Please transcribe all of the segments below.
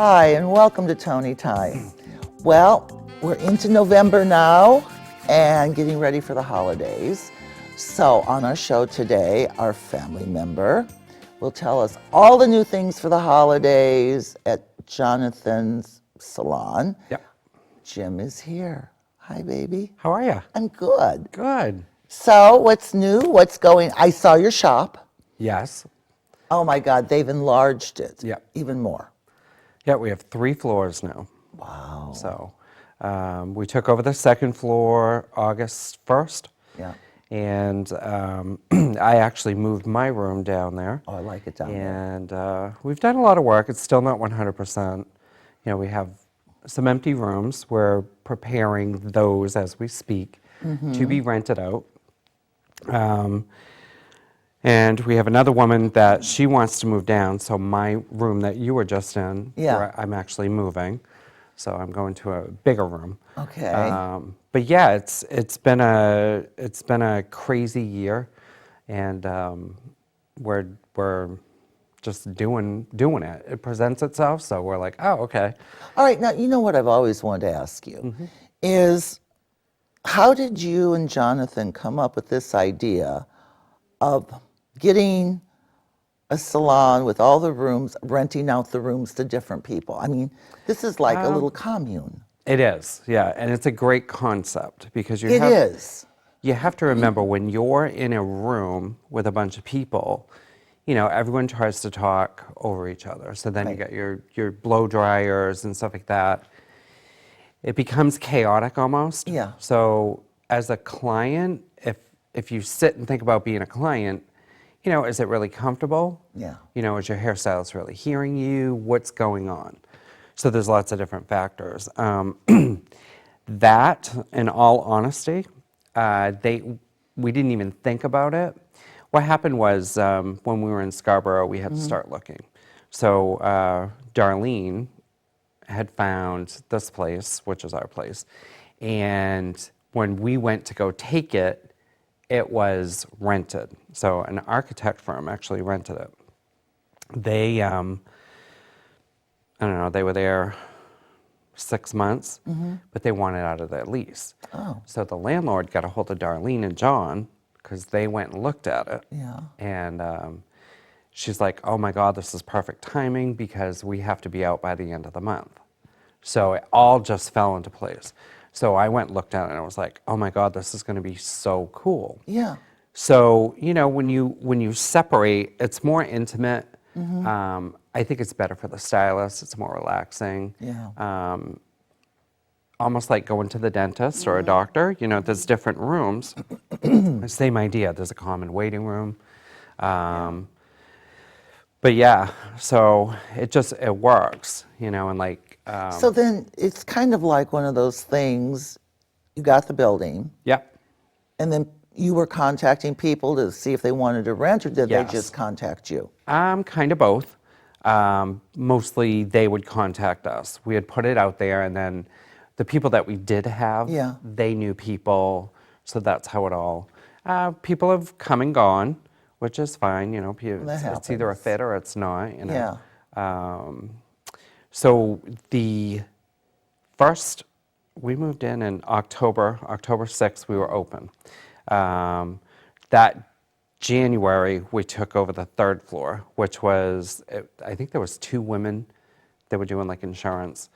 Hi, and welcome to Toni Time. Well, we're into November now and getting ready for the holidays. So on our show today, our family member will tell us all the new things for the holidays at Jonthan's Salon. Yep. Jim is here. Hi, baby. How are you? I'm good. Good. So what's new? What's going? I saw your shop. Yes. Oh my God, they've enlarged it even more. Yeah, we have 3 floors now. Wow. So we took over the second floor August 1st. Yeah. And I actually moved my room down there. Oh, I like it down there. And we've done a lot of work. It's still not 100%. You know, we have some empty rooms. We're preparing those as we speak to be rented out. And we have another woman that she wants to move down. So my room that you were just in, where I'm actually moving. So I'm going to a bigger room. Okay. But yeah, it's been a crazy year, and we're just doing it. It presents itself, so we're like, oh, okay. All right. Now, you know what I've always wanted to ask you is how did you and Jonthan come up with this idea of getting a salon with all the rooms, renting out the rooms to different people? I mean, this is like a little commune. It is, yeah, and it's a great concept because you have to remember when you're in a room with a bunch of people, you know, everyone tries to talk over each other. So then you got your blow dryers and stuff like that. It becomes chaotic almost. Yeah. So as a client, if you sit and think about being a client, you know, is it really comfortable? Yeah. You know, is your hairstylist really hearing you? What's going on? So there's lots of different factors. That, in all honesty, we didn't even think about it. What happened was when we were in Scarborough, we had to start looking. So Darlene had found this place, which is our place, and when we went to go take it, it was rented. So an architect firm actually rented it. They, I don't know, they were there 6 months, but they wanted out of their lease. Oh. So the landlord got a hold of Darlene and John because they went and looked at it. Yeah. And she's like, oh my God, this is perfect timing because we have to be out by the end of the month. So it all just fell into place. So I went and looked at it and I was like, oh my God, this is going to be so cool. Yeah. So, you know, when you separate, it's more intimate. I think it's better for the stylist. It's more relaxing. Yeah. Almost like going to the dentist or a doctor. You know, there's different rooms. Same idea. There's a common waiting room. But yeah, so it works, you know, and like. So then it's kind of like one of those things, you got the building. Yep. And then you were contacting people to see if they wanted to rent, or did they just contact you? Kind of both. Mostly they would contact us. We had put it out there, and then the people that we did have, they knew people, so that's how it all. People have come and gone, which is fine, you know. It's either a fit or it's not, you know. Yeah. So the first, we moved in October 6th, we were open. That January, we took over the 3rd floor, which was, I think there was 2 women that were doing like insurance.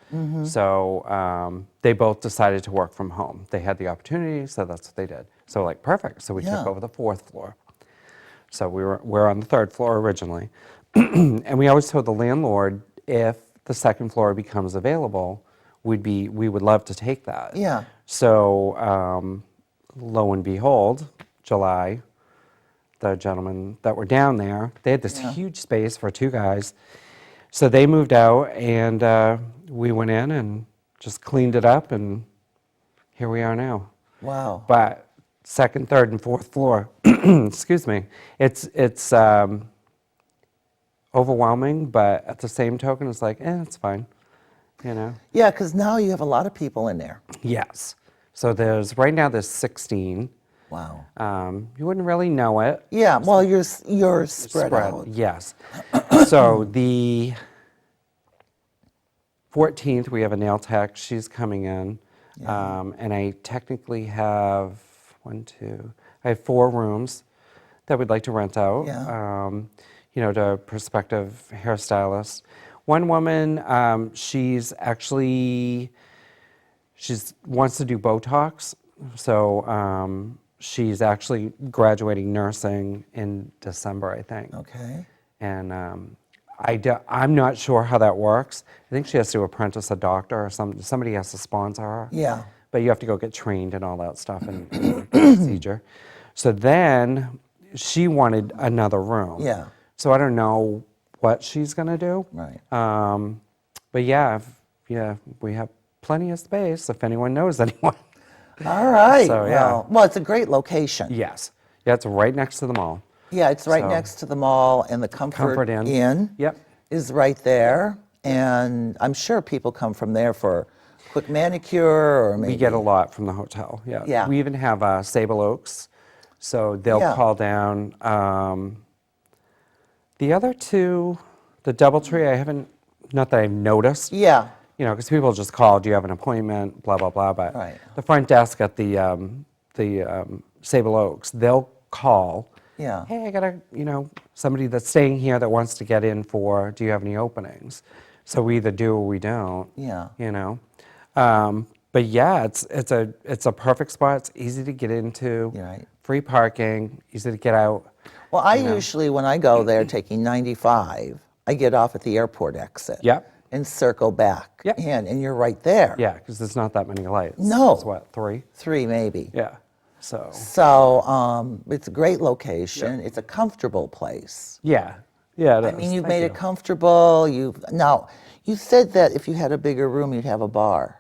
So they both decided to work from home. They had the opportunity, so that's what they did. So like, perfect. So we took over the 4th floor. So we're on the 3rd floor originally. And we always told the landlord, if the 2nd floor becomes available, we would love to take that. Yeah. So lo and behold, July, the gentlemen that were down there, they had this huge space for 2 guys. So they moved out, and we went in and just cleaned it up, and here we are now. Wow. But 2nd, 3rd, and 4th floor, excuse me, it's overwhelming, but at the same token, it's like, it's fine, you know? Yeah, because now you have a lot of people in there. Yes. So right now there's 16. Wow. You wouldn't really know it. Yeah, well, you're spread out. Yes. So 14th, we have a nail tech. She's coming in. And I technically have I have 4 rooms that we'd like to rent out, Yeah. to prospective hairstylists. One woman, she wants to do Botox, so she's actually graduating nursing in December, I think. Okay. And I'm not sure how that works. I think she has to apprentice a doctor or somebody has to sponsor her. Yeah. But you have to go get trained and all that stuff and procedure. So then she wanted another room. Yeah. So I don't know what she's going to do. Right. But yeah, we have plenty of space if anyone knows anyone. All right. So, yeah. Well, it's a great location. Yes. Yeah, it's right next to the mall. Yeah, it's right So- next to the mall, and the Comfort Inn Yep. is right there. And I'm sure people come from there for quick manicure or maybe. We get a lot from the hotel. Yeah. Yeah. We even have Sable Oaks, so they'll Yeah. call down. The other two, the DoubleTree, I haven't. Not that I've noticed. Yeah. Because people just call. Do you have an appointment? Blah blah blah. But Right. the front desk at the Sable Oaks, they'll call. Yeah. Hey, I got somebody that's staying here that wants to get in for. Do you have any openings? So we either do or we don't. Yeah. But yeah, it's a perfect spot. It's easy to get into. You're right. Free parking, easy to get out. Well, I usually, when I go there taking 95, I get off at the airport exit. Yep. And circle back Yep. in, and you're right there. Yeah, because there's not that many lights. No. It's what, 3? 3 maybe. Yeah. So. So it's a great location. It's a comfortable place. Yeah. Yeah. I mean, you've made it comfortable. Now, you said that if you had a bigger room, you'd have a bar.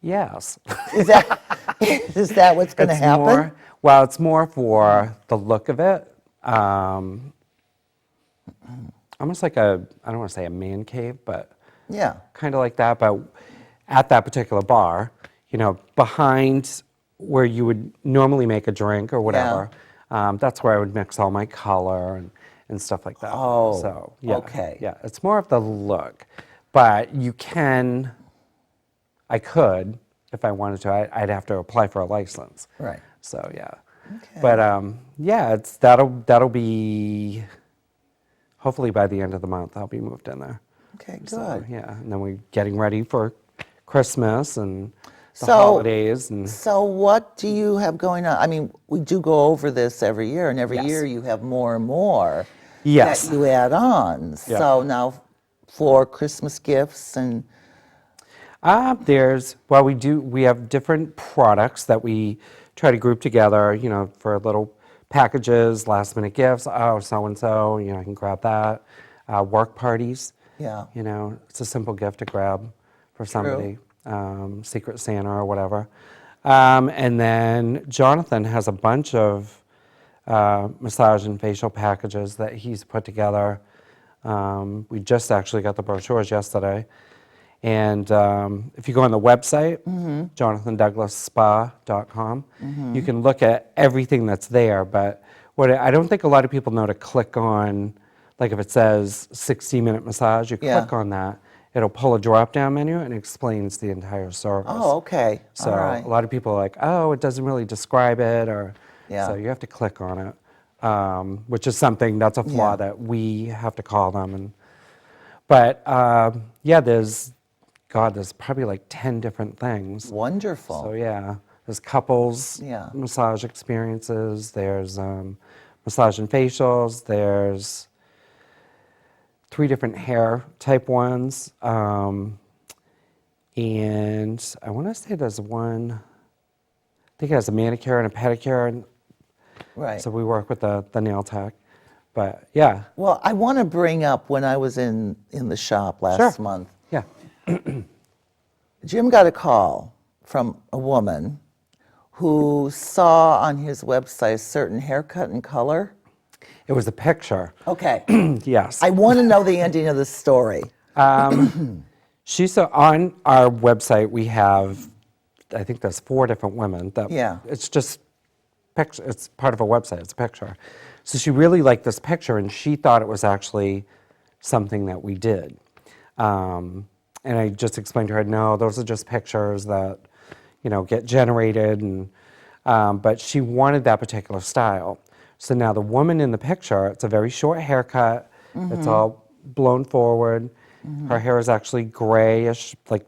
Yes. Is that what's going to happen? Well, it's more for the look of it. Almost like I don't want to say a man cave, but Yeah. kind of like that. But at that particular bar, behind where you would normally make a drink or whatever, that's where I would mix all my color and stuff like that. Oh, so, yeah, okay. Yeah, it's more of the look. But I could, if I wanted to, I'd have to apply for a license. Right. So, yeah. Okay. But, yeah, that'll be, hopefully by the end of the month, I'll be moved in there. Okay, good. So, yeah, and then we're getting ready for Christmas and the So- holidays. And So what do you have going on? I mean, we do go over this every year, and every Yes. year you have more and more Yes. that you add on. Yeah. So now for Christmas gifts and we have different products that we try to group together, for little packages, last minute gifts. Oh, so-and-so, I can grab that. Work parties. yeah. It's a simple gift to grab for somebody. Secret Santa or whatever. And then Jonthan has a bunch of massage and facial packages that he's put together. We just actually got the brochures yesterday. And if you go on the website, JonthanDouglasSpa.com, you can look at everything that's there. But what I don't think a lot of people know to click on, like if it says 60-minute massage, you Yeah. click on that, it'll pull a drop-down menu and explains the entire service. Oh, okay. So All right. a lot of people are like, oh, it doesn't really describe it, or Yeah. so you have to click on it, which is something that's a flaw Yeah. that we have to call them. But yeah, there's probably like 10 different things. Wonderful. So yeah, there's couples Yeah. massage experiences. There's massage and facials. There's 3 different hair type ones. And I want to say there's one, I think it has a manicure and a pedicure. And Right. so we work with the nail tech. But yeah, Well, I want to bring up when I was in the shop last Sure. month. yeah. Jim got a call from a woman who saw on his website a certain haircut and color. It was a picture. Okay. Yes. I want to know the ending of the story. She's on our website. We have, I think there's 4 different women. That Yeah. It's just picture. It's part of a website. It's a picture. So she really liked this picture, and she thought it was actually something that we did. And I just explained to her, no, those are just pictures that, get generated. And but she wanted that particular style. So now the woman in the picture, it's a very short haircut. It's all blown forward. Her hair is actually grayish, like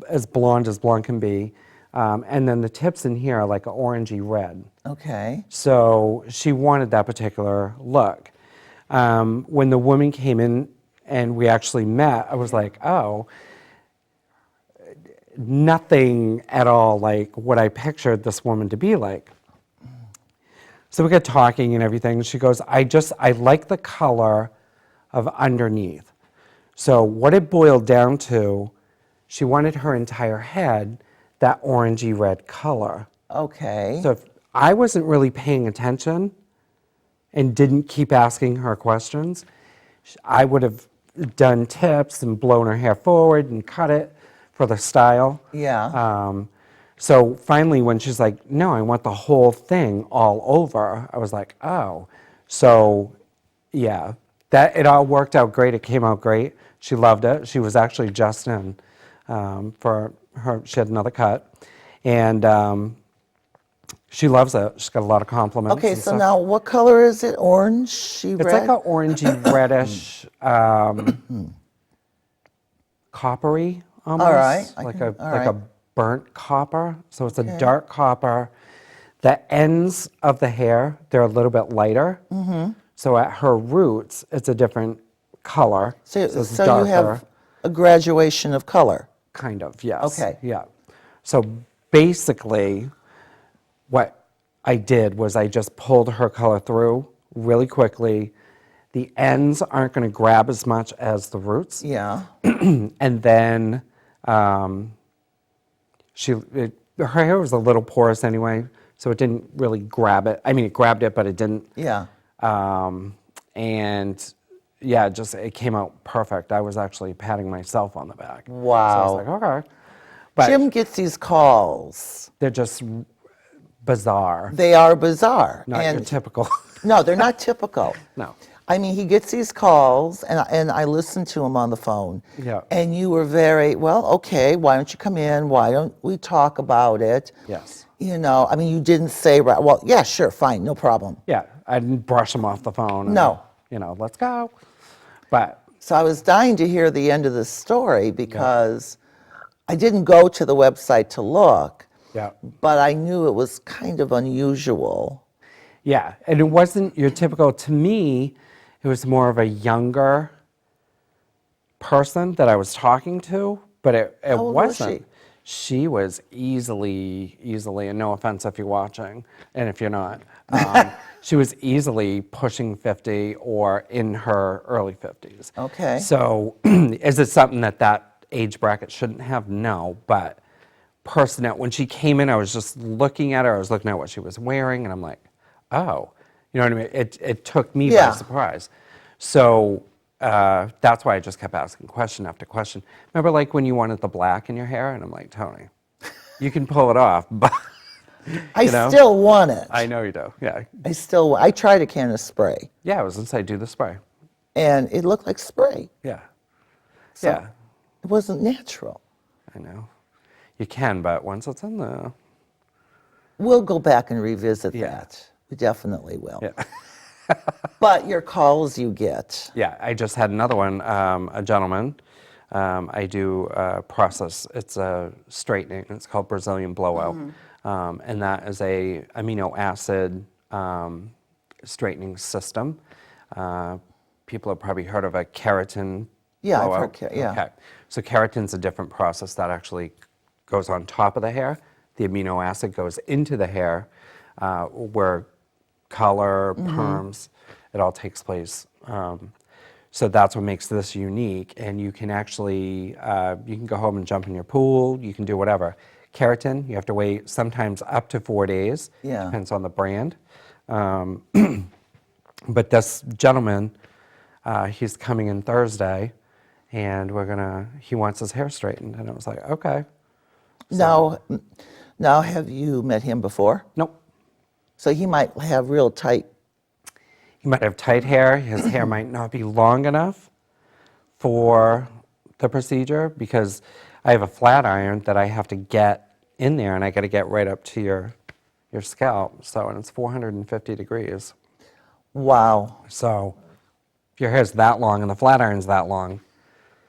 as blonde can be. And then the tips in here are like an orangey red. Okay. So she wanted that particular look. When the woman came in and we actually met, I was like, oh, nothing at all like what I pictured this woman to be like. So we got talking and everything. She goes, I like the color of underneath. So what it boiled down to, she wanted her entire head that orangey red color. Okay. So if I wasn't really paying attention and didn't keep asking her questions, I would have done tips and blown her hair forward and cut it for the style. Yeah. So finally, when she's like, no, I want the whole thing all over, I was like, oh. So, yeah, that it all worked out great. It came out great. She loved it. She was actually just in for her, she had another cut. And she loves it. She's got a lot of compliments. Okay, and so stuff. now what color is it? Orangey red? It's like an orangey, reddish, coppery almost. All right, Like all a right. burnt copper. So it's Okay. a dark copper. The ends of the hair, they're a little bit lighter. Mm-hmm. So at her roots, it's a different color. So it's you darker. have a graduation of color. Kind of, yes. Okay. Yeah. So basically, what I did was I just pulled her color through really quickly. The ends aren't going to grab as much as the roots. Yeah. And then her hair was a little porous anyway, so it didn't really grab it. I mean, it grabbed it, but it didn't. Yeah. And yeah, it came out perfect. I was actually patting myself on the back. Wow. So I was like, okay. But Jim gets these calls. they're just bizarre. They are bizarre. Not your typical. No, they're not typical. No. I mean, he gets these calls, and I listen to him on the phone. Yeah. And you were very, well, okay, why don't you come in? Why don't we talk about it? Yes. I mean, you didn't say, well, yeah, sure, fine, no problem. Yeah, I didn't brush him off the phone. No. And, let's go. But So I was dying to hear the end of the story because I didn't go to the website to look, yeah. but I knew it was kind of unusual. Yeah, and it wasn't your typical, to me, it was more of a younger person that I was talking to, but it How old was wasn't. She was easily, and no offense if you're watching, and if you're not, she was easily pushing 50 or in her early 50s. Okay. So is it something that age bracket shouldn't have? No, but when she came in, I was just looking at her, I was looking at what she was wearing, and I'm like, oh, you know what I mean? It took me by surprise. So that's why I just kept asking question after question. Remember like when you wanted the black in your hair? And I'm like, Toni, you can pull it off, but I still want it. I know you do, yeah. I tried a can of spray, Yeah, I was gonna say do the spray. and it looked like spray. Yeah. So Yeah, it wasn't natural. I know. You can, but once it's in there. We'll go back and revisit Yeah. that. We definitely will. Yeah. But your calls you get. Yeah, I just had another one, a gentleman. I do a process, it's a straightening, it's called Brazilian blowout. And that is a amino acid straightening system. People have probably heard of a keratin Yeah, I've blowout. heard yeah. Okay. So keratin's a different process that actually goes on top of the hair. The amino acid goes into the hair where color, perms, it all takes place. So that's what makes this unique. And you can actually, you can go home and jump in your pool, you can do whatever. Keratin, you have to wait sometimes up to 4 days, Yeah. depends on the brand. But this gentleman, he's coming in Thursday, and he wants his hair straightened. And I was like, okay. Now, have you met him before? Nope. So he might have real tight. He might have tight hair. His hair might not be long enough for the procedure because I have a flat iron that I have to get in there, and I got to get right up to your scalp. So, and it's 450 degrees. Wow. So, if your hair's that long and the flat iron's that long,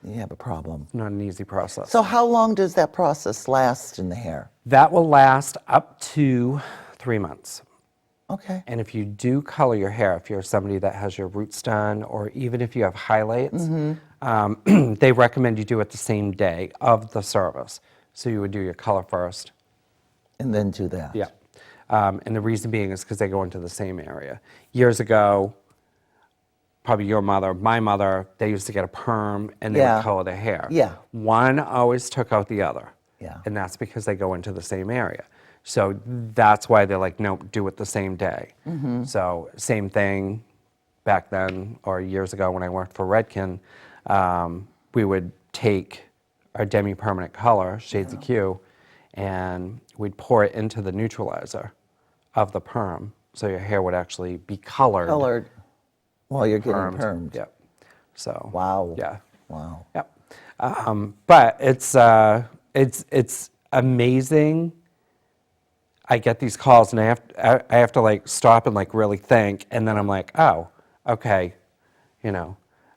You have a problem. it's not an easy process. So how long does that process last in the hair? That will last up to 3 months. Okay. And if you do color your hair, if you're somebody that has your roots done, or even if you have highlights, they recommend you do it the same day of the service. So you would do your color first. And then do that. Yeah. And the reason being is because they go into the same area. Years ago, probably your mother, my mother, they used to get a perm and they Yeah. would color their hair. Yeah. One always took out the other. Yeah. And that's because they go into the same area. So that's why they're like, nope, do it the same day. So same thing back then or years ago when I worked for Redken, we would take our demi-permanent color, Shades of Q, and we'd pour it into the neutralizer of the perm. So your hair would actually be colored. Colored while you're getting permed. Yep. So. Wow. Yeah. Wow. Yep. But it's amazing. I get these calls and I have to like stop and like really think, and then I'm like, oh, okay,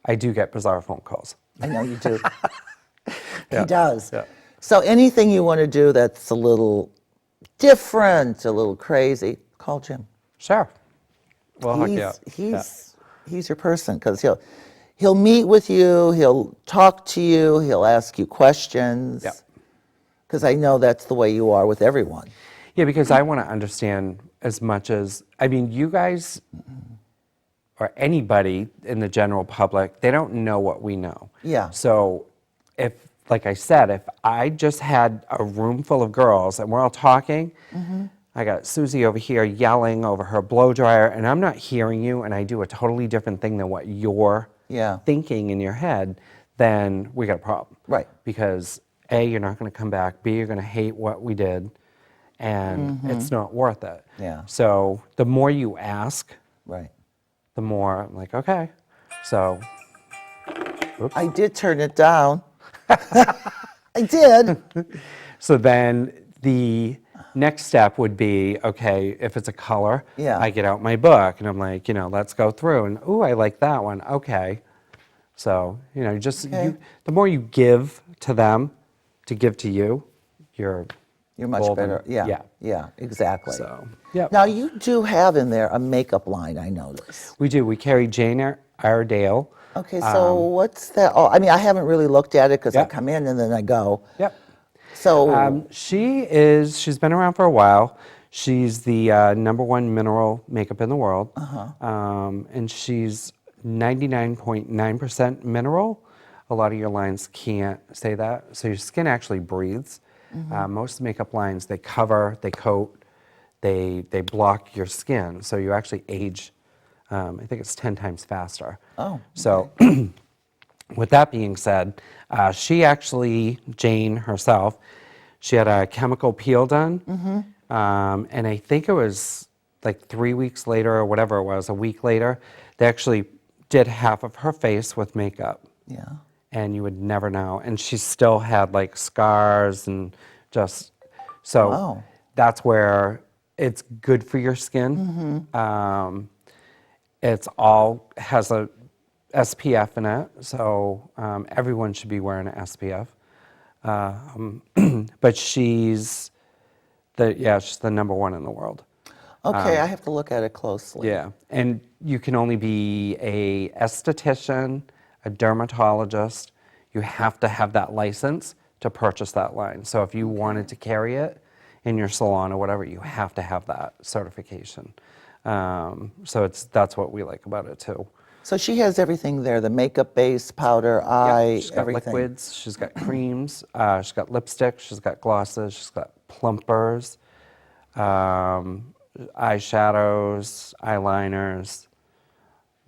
I do get bizarre phone calls. I know you do. Yeah. He does. Yeah. So anything you want to do that's a little different, a little crazy, call Jim. Sure. Well, hook you up. He's your person because he'll meet with you, he'll talk to you, he'll ask you questions. Yeah. Because I know that's the way you are with everyone. Yeah, because I want to understand as much as, I mean, you guys or anybody in the general public, they don't know what we know. Yeah. So if, like I said, if I just had a room full of girls and we're all talking, I got Susie over here yelling over her blow dryer, and I'm not hearing you, and I do a totally different thing than what you're thinking in your head, then we got a problem. Right. Because A, you're not going to come back. B, you're going to hate what we did, and it's not worth it. Yeah. So the more you ask, Right. the more I'm like, okay. So, oops. I did turn it down. I did. So then the next step would be, okay, if it's a color, Yeah. I get out my book and I'm like, let's go through and, ooh, I like that one. Okay. So, Okay. the more you give to them to give to you, you're much golden. better. Yeah. Yeah, exactly. So, yeah. Now, you do have in there a makeup line, I notice. We do. We carry Jane Iredale. Okay, so what's that? Oh, I mean, I haven't really looked at it because I Yep. come in and then I go. Yep. So, She's been around for a while. She's the #1 mineral makeup in the world. And she's 99.9% mineral. A lot of your lines can't say that. So your skin actually breathes. Most makeup lines, they cover, they coat, they block your skin. So you actually age, I think it's 10 times faster. Oh, So with that being said, she actually, Jane herself, she had a chemical peel done. And I think it was like 3 weeks later or whatever it was, a week later, they actually did half of her face with makeup. yeah. And you would never know. And she still had like scars and just, so Wow. that's where it's good for your skin. It's all has a SPF in it, so everyone should be wearing an SPF. But she's the #1 in the world. Okay, I have to look at it closely. Yeah, and you can only be a esthetician, a dermatologist. You have to have that license to purchase that line. So if you wanted to carry it in your salon or whatever, you have to have that certification. So that's what we like about it too. So she has everything there, the makeup base, powder, eye, She's got everything. liquids, she's got creams, she's got lipstick, she's got glosses, she's got plumpers, eyeshadows, eyeliners,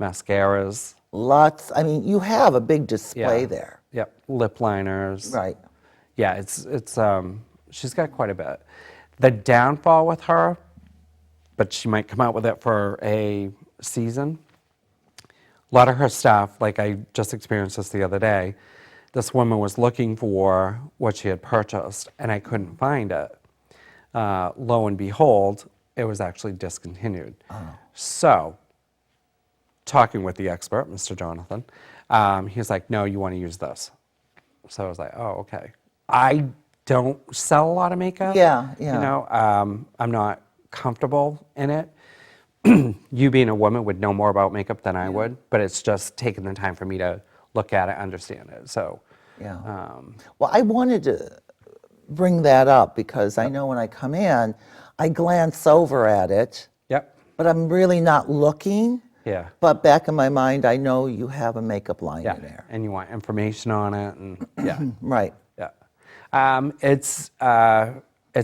mascaras. Lots, I mean, you have a big display Yeah. there. Yep, lip liners. Right. Yeah, it's she's got quite a bit. The downfall with her, but she might come out with it for a season. A lot of her stuff, like I just experienced this the other day, this woman was looking for what she had purchased, and I couldn't find it. Lo and behold, it was actually discontinued. So, talking with the expert, Mr. Jonthan, he was like, no, you want to use this. So I was like, oh, okay. I don't sell a lot of makeup. Yeah, You yeah. know, I'm not comfortable in it. You being a woman would know more about makeup than I would, but it's just taking the time for me to look at it, understand it. So, Yeah. Well, I wanted to bring that up because I know when I come in, I glance over at it, yep, but I'm really not looking. yeah, But back in my mind, I know you have a makeup line yeah. in there. And you want information on it, and yeah. Right. Yeah. It's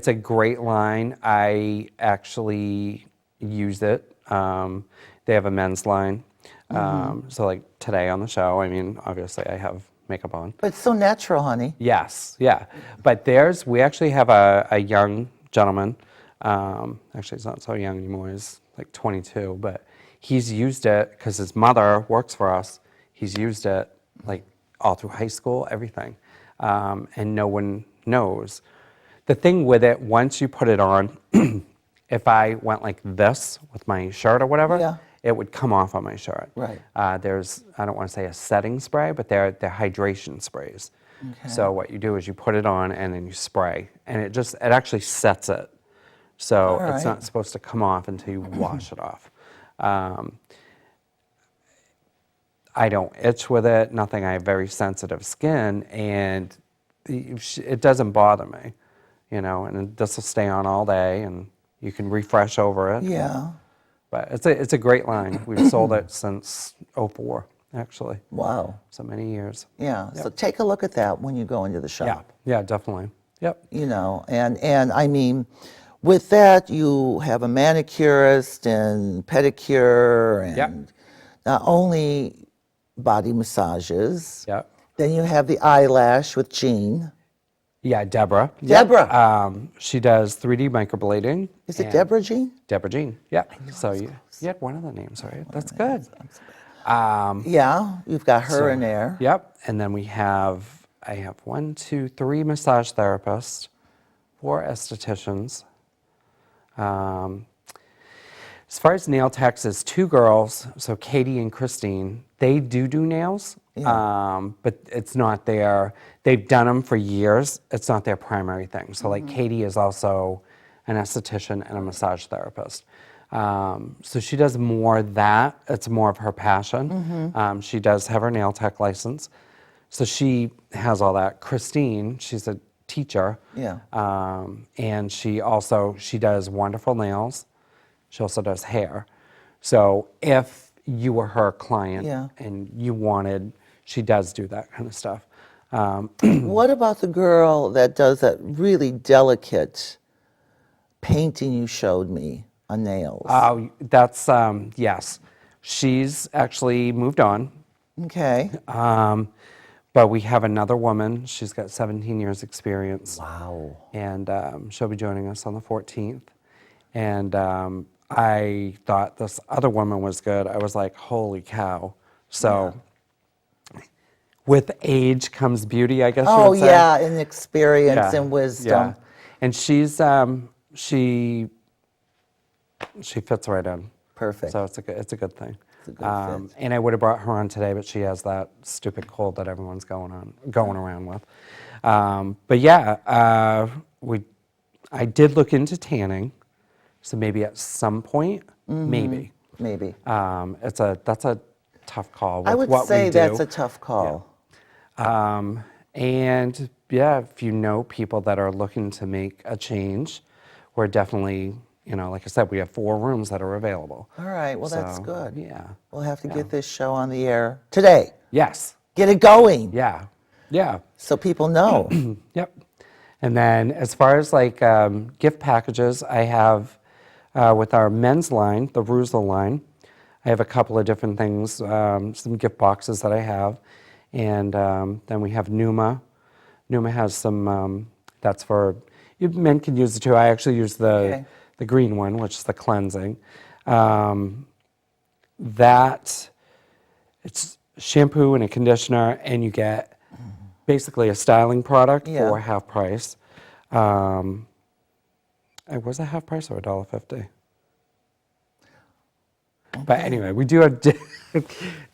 a great line. I actually use it. They have a men's line. So like today on the show, I mean, obviously I have makeup on. But it's so natural, honey. Yes, yeah. But we actually have a young gentleman. Actually, he's not so young anymore. He's like 22, but he's used it because his mother works for us. He's used it like all through high school, everything. And no one knows. The thing with it, once you put it on, if I went like this with my shirt or whatever, Yeah. it would come off on my shirt. Right. There's, I don't want to say a setting spray, but they're hydration sprays. Okay. So what you do is you put it on and then you spray, and it actually sets it. So All it's right. not supposed to come off until you wash it off. I don't itch with it, nothing. I have very sensitive skin, and it doesn't bother me, you know, and this will stay on all day, and you can refresh over it. Yeah. But it's a great line. We've sold it since '04, actually, Wow. so many years. Yeah. So take a look at that when you go into the shop. Yeah, definitely. Yep. You know, and I mean, with that, you have a manicurist and pedicure and Yep. not only body massages. Yep. Then you have the eyelash with Jean. Yeah, Deborah. Deborah. She does 3D microblading. Is it and- Deborah Jean? Deborah Jean. Yeah. So you had one of the names, right? That's good. Yeah, you've got her in there. Yep. And then I have 3 massage therapists, 4 estheticians. As far as nail techs, it's 2 girls, so Katie and Christine. They do nails, but it's not they've done them for years. It's not their primary thing. So like Katie is also an esthetician and a massage therapist. So she does more of that. It's more of her passion. She does have her nail tech license. So she has all that. Christine, she's a teacher. Yeah. And she does wonderful nails. She also does hair. So if you were her client Yeah. and you wanted, she does do that kind of stuff. What about the girl that does that really delicate painting you showed me on nails? Oh, that's, yes. She's actually moved on. Okay. But we have another woman. She's got 17 years experience. Wow. And she'll be joining us on the 14th. And I thought this other woman was good. I was like, holy cow. So with age comes beauty, I guess you Oh would say. yeah, and experience Yeah, and wisdom. yeah. And she's, she fits right in. Perfect. So it's a good thing. It's a good fit. And I would have brought her on today, but she has that stupid cold that everyone's going around with. But yeah, I did look into tanning, so maybe at some point, maybe. Maybe. That's a tough call. With I would what say we do. that's a tough call. And yeah, if you know people that are looking to make a change, we're definitely, like I said, we have 4 rooms that are available. All right, well, that's So, good. Yeah. We'll have to get this show on the air today. Yes. Get it going. Yeah. Yeah. So people know. Yep. And then as far as like gift packages, I have with our men's line, the Rusel line, I have a couple of different things, some gift boxes that I have. And then we have Numa. Numa has some, that's for, men can use it too. I actually use the green one, which is the cleansing. That, it's shampoo and a conditioner, and you get basically a styling product Yeah. for half price. Was it half price or $1.50? But anyway, we do have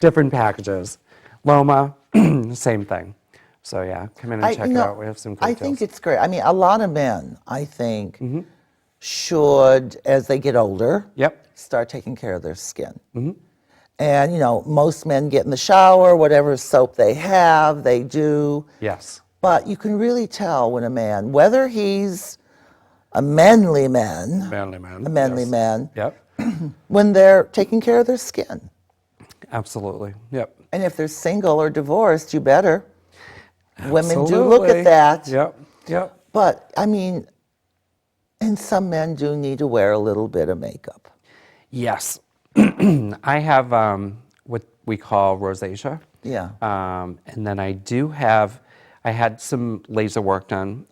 different packages. Loma, same thing. So yeah, come in and check it out. We have some great I think deals. it's great. I mean, a lot of men, I think, should, as they get older, Yep. start taking care of their skin. And, most men get in the shower, whatever soap they have, they do. Yes. But you can really tell when a man, whether he's a manly man, Manly man. a manly yes. man, Yep. when they're taking care of their skin. Absolutely. Yep. And if they're single or divorced, you better. Women do Absolutely. look at that. Yep. Yep. But, I mean, and some men do need to wear a little bit of makeup. Yes. I have what we call rosacea. Yeah. And then I had some laser work done.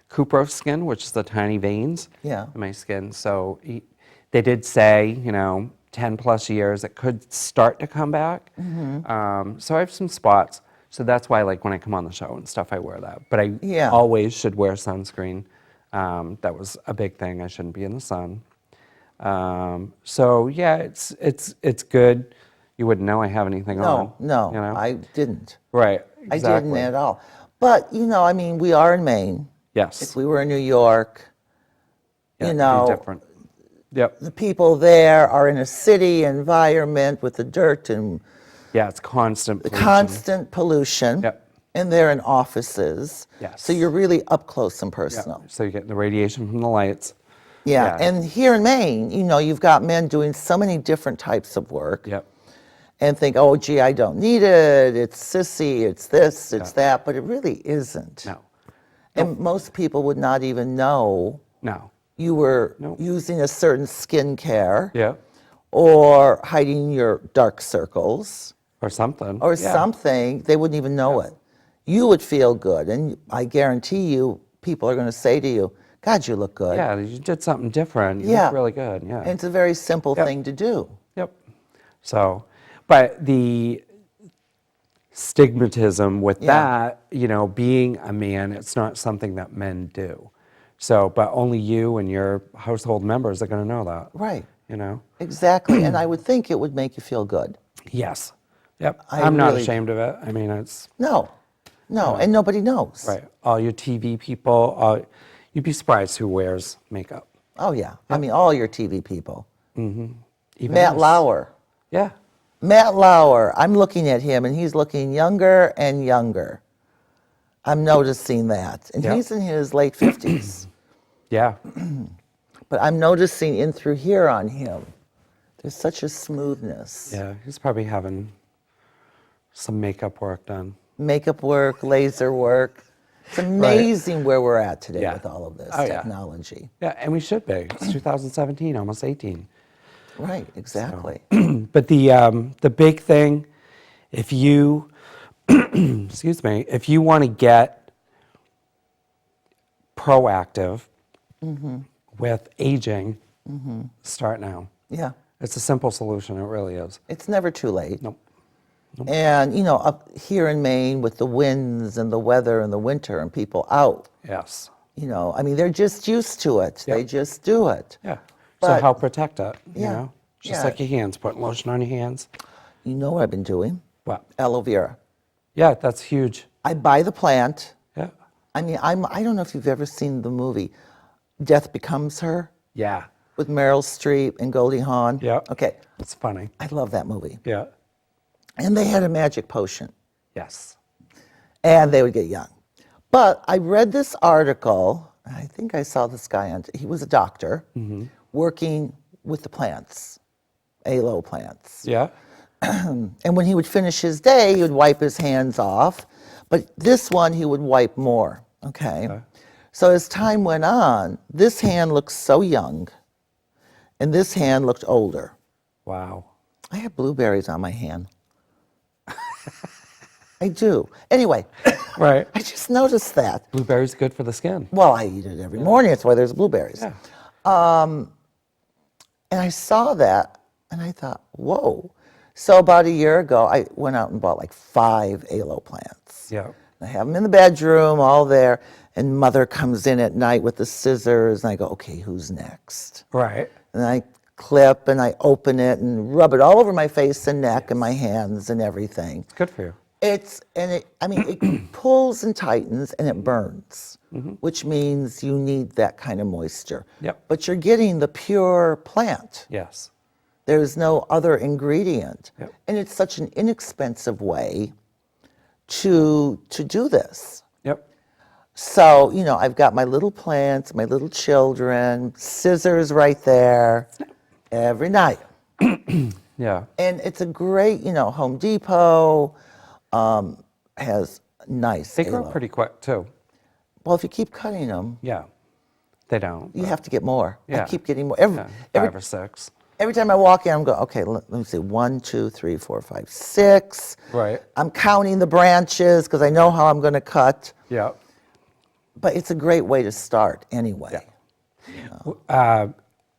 Cupro skin, which is the tiny veins Yeah. in my skin. So they did say, 10 plus years, it could start to come back. So I have some spots. So that's why, like, when I come on the show and stuff, I wear that. But I always should wear sunscreen. That was a big thing. I shouldn't be in the sun. So yeah, it's good. You wouldn't know I have anything on. No, you know? I didn't. Right. I Exactly. didn't at all. But, I mean, we are in Maine. Yes. If we were in New York, Yeah, it'd be different. Yep. the people there are in a city environment with the dirt and Yeah, it's constant pollution. constant pollution. Yep. And they're in offices. Yes. So you're really up close and Yeah. personal. So you get the radiation from the lights. Yeah. Yeah. And here in Maine, you've got men doing so many different types of work. Yep. And think, oh, gee, I don't need it. It's sissy. It's this. It's that. But it really isn't. No. And most people would not even know No. you were Nope. using a certain skincare Yeah. or hiding your dark circles Or something. or Yeah. something. They wouldn't even know it. You would feel good. And I guarantee you, people are going to say to you, God, you look good. Yeah, you did something different. You Yeah. look really good. Yeah. And it's a very simple Yep. thing to do. Yep. So, but the stigmatism with that, being a man, it's not something that men do. So, but only you and your household members are going to know that. Right. Exactly. And I would think it would make you feel good. Yes. Yep. I I'm not really- ashamed of it. I mean, it's No. And nobody knows. right. All your TV people, you'd be surprised who wears makeup. Oh, yeah. I mean, all your TV people. Even Matt us. Lauer. Yeah. Matt Lauer, I'm looking at him and he's looking younger and younger. I'm noticing that. And Yeah. he's in his late 50s. Yeah. But I'm noticing in through here on him, there's such a smoothness. Yeah. He's probably having some makeup work done. Makeup work, laser work. It's amazing where we're at today Yeah. with all of this Oh, yeah. technology. Yeah, and we should be. It's 2017, almost 18. Right, exactly. But the big thing, if you, excuse me, if you want to get proactive with aging, start now. Yeah. It's a simple solution. It really is. It's never too late. Nope. And, up here in Maine with the winds and the weather and the winter and people out, Yes. I mean, they're just used to it. They just do it. Yeah. But- so help protect it. You Yeah. know, just Yeah. like your hands, putting lotion on your hands. You know what I've been doing? What? Aloe vera. Yeah, that's huge. I buy the plant. Yeah. I mean, I don't know if you've ever seen the movie Death Becomes Her Yeah. with Meryl Streep and Goldie Hawn. Yeah. Okay, It's funny. I love that movie. Yeah. And they had a magic potion, Yes. and they would get young. But I read this article, and I think I saw this guy on, he was a doctor working with the plants, aloe plants. Yeah. And when he would finish his day, he would wipe his hands off. But this one, he would wipe more, okay? So as time went on, this hand looked so young, and this hand looked older. Wow. I have blueberries on my hand. I do. Anyway, Right. I just noticed that. Blueberries good for the skin. Well, I eat it every morning. That's why there's blueberries. Yeah. And I saw that, and I thought, whoa. So about a year ago, I went out and bought like 5 aloe plants. Yeah. I have them in the bedroom, all there, and Mother comes in at night with the scissors, and I go, okay, who's next? Right. And I clip and I open it and rub it all over my face and neck and my hands and everything. Good for you. It pulls and tightens and it burns, which means you need that kind of moisture. Yep. But you're getting the pure plant. Yes. There's no other ingredient. Yep. And it's such an inexpensive way to do this. Yep. So, I've got my little plants, my little children, scissors right there every night. Yeah. And it's a great, Home Depot has nice They grow aloe. pretty quick too. Well, if you keep cutting them, Yeah. They don't. you have to get more. Yeah. I keep getting more. Yeah, 5 or 6. Every time I walk in, I'm going, okay, let me see, 1, 2, 3, 4, 5, 6. Right. I'm counting the branches because I know how I'm going to cut. Yeah. But it's a great way to start anyway.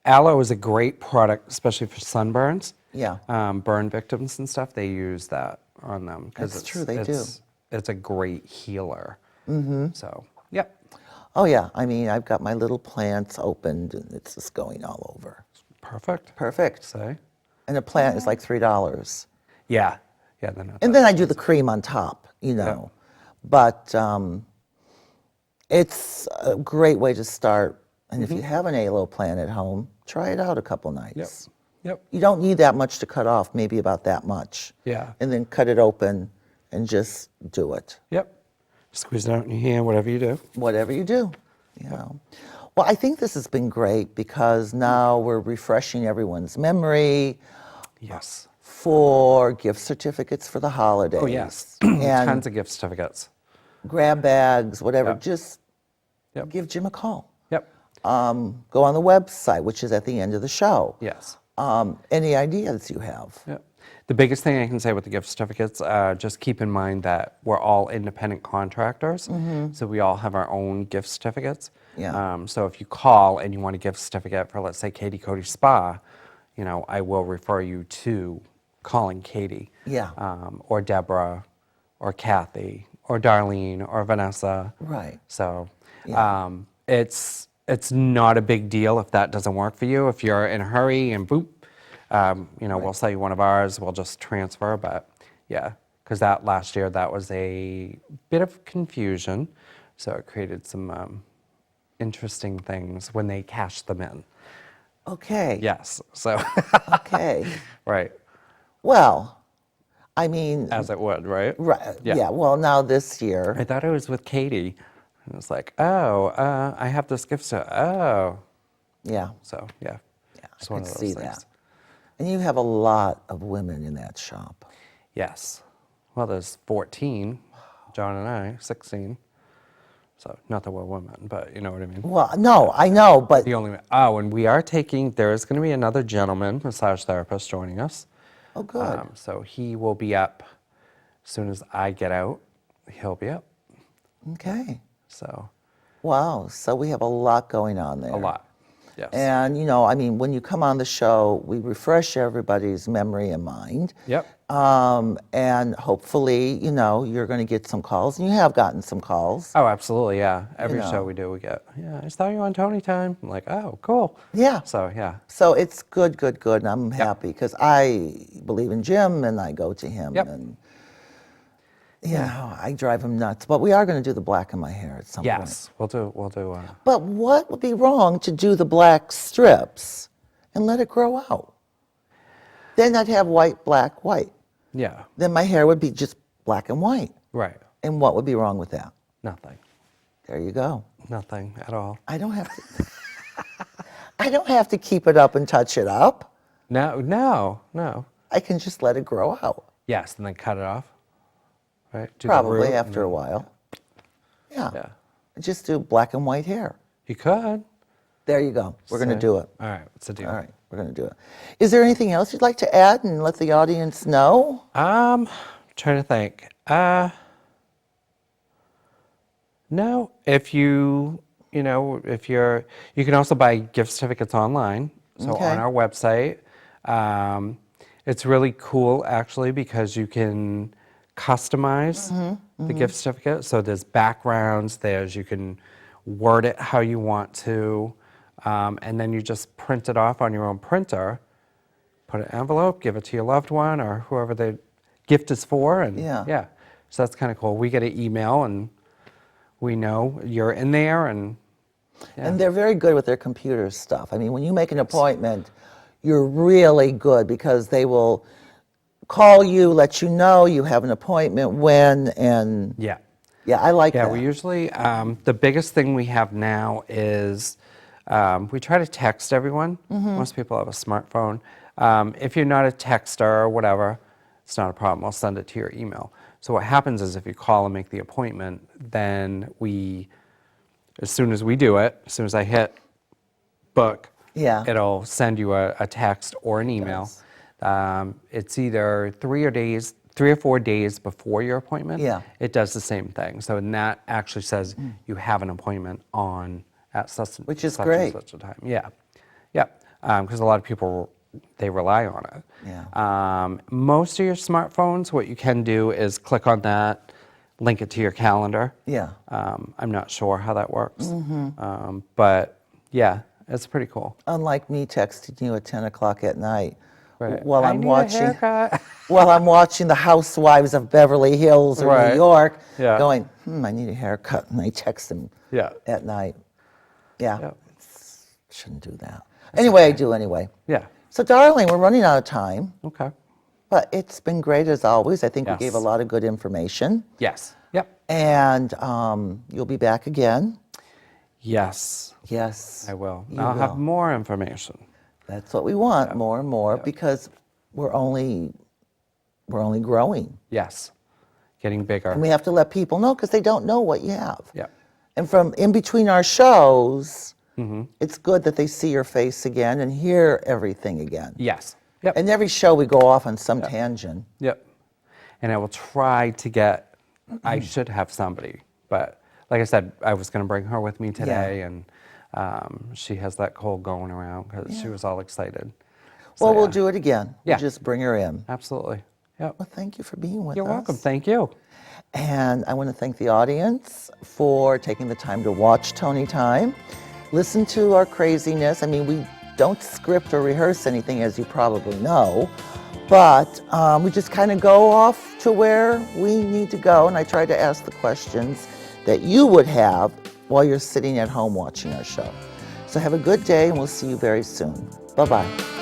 Aloe is a great product, especially for sunburns. Yeah. Burn victims and stuff, they use that on them. That's true, they do. It's a great healer. Mm-hmm. So, yep. Oh, yeah. I've got my little plants opened and it's just going all over. Perfect. Perfect. Say. And a plant is like $3. Yeah. Yeah, they're not And then I do the cream on top, But it's a great way to start. And if you have an aloe plant at home, try it out a couple nights. Yep. You don't need that much to cut off, maybe about that much. Yeah. And then cut it open and just do it. Yep. Squeeze it out in your hand, whatever you do. Whatever you do, Well, I think this has been great because now we're refreshing everyone's memory Yes. for gift certificates for the holidays. Oh, yes. And Tons of gift certificates. grab bags, whatever. Yep. Just Yep. give Jim a call. Yep. Go on the website, which is at the end of the show. Yes. Any ideas you have? Yep. The biggest thing I can say with the gift certificates, just keep in mind that we're all independent contractors, so we all have our own gift certificates. Yeah. So if you call and you want a gift certificate for, let's say, Katie Cody Spa, I will refer you to calling Katie. Yeah. Or Deborah, or Kathy, or Darlene, or Vanessa. Right. So it's not a big deal if that doesn't work for you. If you're in a hurry and boop, we'll sell you one of ours. We'll just transfer. But yeah, because that last year that was a bit of confusion, so it created some interesting things when they cashed them in. Okay. Yes. So. Okay. Right. Well, As it would, right? right. Yeah. Yeah. Well, now this year. I thought it was with Katie. And it was like, oh, I have this gift set. Oh. Yeah. So, yeah. Yeah. It's I one could of those see things. that. And you have a lot of women in that shop. Yes. Well, there's 14. John and I, 16. So, not that we're women, but you know what I mean. Well, no, I know, but And we are there is going to be another gentleman, massage therapist, joining us. oh, good. So he will be up as soon as I get out. He'll be up. Okay. So, Wow. So we have a lot going on there. a lot. Yes. And, when you come on the show, we refresh everybody's memory and mind. Yep. And hopefully, you're going to get some calls. And you have gotten some calls. Oh, absolutely, yeah. Every know. show we do, we get, I just saw you on Tony Time. I'm like, oh, cool. Yeah. So, yeah. So it's good, good, good. And I'm happy because I believe in Jim and I go to him. Yep. And, I drive him nuts. But we are going to do the black in my hair at some point. Yes, we'll do. But what would be wrong to do the black strips and let it grow out? Then I'd have white, black, white. Yeah, Then my hair would be just black and white. right. And what would be wrong with that? Nothing. There you go. Nothing at all. I don't have to. I don't have to keep it up and touch it up. No. I can just let it grow out. Yes, and then cut it off. Right? Do the Probably root after a and- while. Yeah. Yeah. Just do black and white hair. You could. There you go. We're going to do it. All right, what's the deal? All right, we're going to do it. Is there anything else you'd like to add and let the audience know? Trying to think. No, if you can also buy gift certificates online. So Okay. on our website, it's really cool actually because you can customize the gift certificate. So there's backgrounds, you can word it how you want to, and then you just print it off on your own printer, put an envelope, give it to your loved one or whoever the gift is for, and Yeah. So that's kind of cool. We get an email and we know you're in there, and And they're very good with their computer stuff. I mean, when you make an appointment, you're really good because they will call you, let you know you have an appointment when, and yeah. I like that. We usually, the biggest thing we have now is we try to text everyone. Most people have a smartphone. If you're not a texter or whatever, it's not a problem. I'll send it to your email. So what happens is if you call and make the appointment, then as soon as we do it, as soon as I hit book, it'll send you a text or an email. It's either 3 or 4 days before your appointment. It does the same thing. So and that actually says you have an appointment at such Which is such great. and such a time. Because a lot of people, they rely on it. Most of your smartphones, what you can do is click on that, link it to your calendar. I'm not sure how that works. But yeah, it's pretty cool. Unlike me texting you at 10 o'clock at night Right. while I I'm need a watching haircut. while I'm watching The Housewives of Beverly Hills or Right. New York, Yeah. going, I need a haircut, and I text them Yeah. at night. Yeah. Yep. Shouldn't do that. Anyway, I do anyway. Yeah. So, darling, we're running out of time, Okay. but it's been great as always. I think we Yes. gave a lot of good information. Yes. Yep. And you'll be back again. Yes. Yes. I will. you I'll will. have more information. That's what we want, more and more, because we're only growing. Yes. Getting bigger. And we have to let people know because they don't know what you have. Yeah. And from in between our shows, it's good that they see your face again and hear everything again. Yes. Yep. And every show we go off on some tangent. Yep. And I will try to get, I should have somebody, but like I said, I was going to bring her with me today, and she has that cold going around because she was all excited. So, Well, we'll do it again. Yeah. We'll just bring her in. Absolutely. Yep. Well, thank you for being with us. You're welcome. Thank you. And I want to thank the audience for taking the time to watch Toni Time. Listen to our craziness. I mean, we don't script or rehearse anything, as you probably know, but we just kind of go off to where we need to go, and I try to ask the questions that you would have while you're sitting at home watching our show. So have a good day, and we'll see you very soon. Bye-bye.